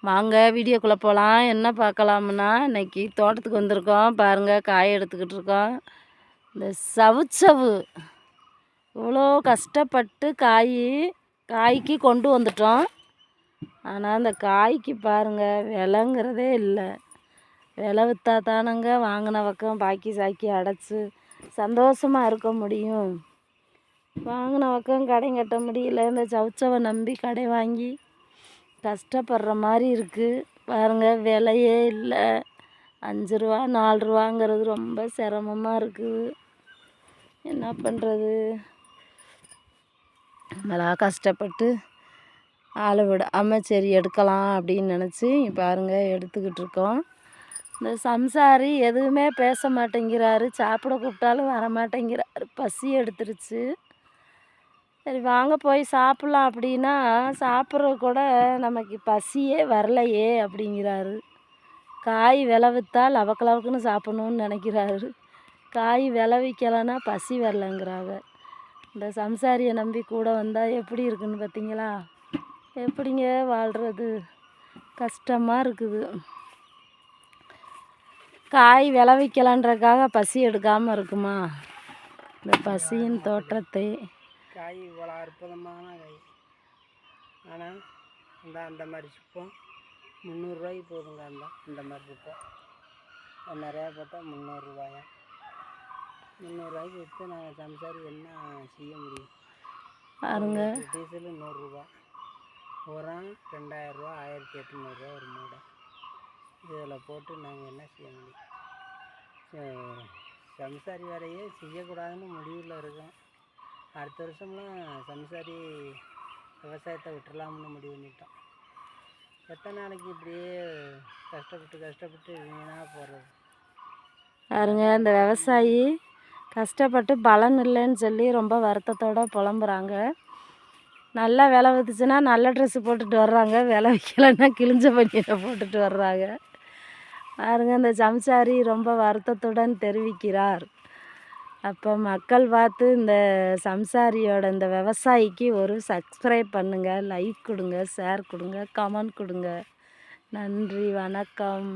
வாங்க வீடியோக்குள்ளே போகலாம். என்ன பார்க்கலாம்னா, இன்றைக்கி தோட்டத்துக்கு வந்திருக்கோம். பாருங்கள், காய் எடுத்துக்கிட்டு இருக்கோம். இந்த சவுச்சவு இவ்வளோ கஷ்டப்பட்டு காய்க்கு கொண்டு வந்துட்டோம். ஆனால் அந்த காய்க்கு பாருங்கள், விலைங்கிறதே இல்லை. விலை விற்றா தானங்க வாங்கின பக்கம் பாக்கி சாக்கி அடைச்சி சந்தோஷமாக இருக்க முடியும். வாங்கின பக்கம் கடை கட்ட முடியல. இந்த சவுச்சவை நம்பி கடை வாங்கி கஷ்டப்படுற மாதிரி இருக்குது. பாருங்கள், விலையே இல்லை. 5 ரூபா 4 ரூபாங்கிறது ரொம்ப சிரமமாக இருக்குது. என்ன பண்ணுறது? நம்மளா கஷ்டப்பட்டு ஆளை விடாமல் சரி எடுக்கலாம் அப்படின்னு நினச்சி பாருங்கள் எடுத்துக்கிட்டு இருக்கோம். இந்த சம்சாரி எதுவுமே பேச மாட்டேங்கிறாரு. சாப்பிட கூப்பிட்டாலும் வர மாட்டேங்கிறாரு. பசி எடுத்துருச்சு. சரி வாங்க போய் சாப்பிட்லாம் அப்படின்னா, சாப்பிட்றது கூட நமக்கு பசியே வரலையே அப்படிங்கிறாரு. காய் விளைவித்தா லவக்குன்னு சாப்பிட்ணுன்னு நினைக்கிறாரு. காய் விளைவிக்கலைன்னா பசி வரலைங்கிறாங்க. இந்த சம்சாரியை நம்பி கூட வந்தால் எப்படி இருக்குன்னு பார்த்தீங்களா? எப்படிங்க வாழ்கிறது? கஷ்டமாக இருக்குது. காய் விளைவிக்கலான்றக்காக பசி எடுக்காமல் இருக்குமா? இந்த பசியின் தோற்றத்தை காய் இவ்வளோ அற்புதமான காய். ஆனால் அந்த மாதிரி சிப்பம் 300 ரூபாய்க்கு போகுதுங்க. இந்த மாதிரி சிப்பம் நிறையா பார்த்தா 300 ரூபாயா? 300 ரூபாய்க்கு விற்று நாங்கள் சம்சாரி என்ன செய்ய முடியும்? பாருங்க, டீசலு 100 ரூபா, உரம் 2000 ரூபா, 1800 ரூபா ஒரு மூடை. இதில் போட்டு நாங்கள் என்ன செய்ய முடியும்? சம்சாரி வேலையே செய்யக்கூடாதுன்னு முடிவில் இருக்கோம். அடுத்த வருஷம்லாம் சம்சாரி விவசாயத்தை விட்டுறலாம்னு முடிவு பண்ணிட்டோம். எத்தனை நாளைக்கு இப்படியே கஷ்டப்பட்டு வீணாக போகிறது? பாருங்க, இந்த விவசாயி கஷ்டப்பட்டு பலன் இல்லைன்னு சொல்லி ரொம்ப வருத்தத்தோடு புலம்புறாங்க. நல்லா விலை விற்றுச்சுன்னா நல்ல ட்ரெஸ்ஸு போட்டுட்டு வர்றாங்க, விலை வைக்கலைன்னா கிழிஞ்ச பனியனை போட்டுட்டு வர்றாங்க. பாருங்க, இந்த சம்சாரி ரொம்ப வருத்தத்துடன் தெரிவிக்கிறார். அப்போ மக்கள் பார்த்து இந்த சம்சாரியோட இந்த விவசாயிக்கு ஒரு சப்ஸ்கிரைப் பண்ணுங்கள், லைக் கொடுங்க, ஷேர் கொடுங்க, கமெண்ட் கொடுங்க. நன்றி, வணக்கம்.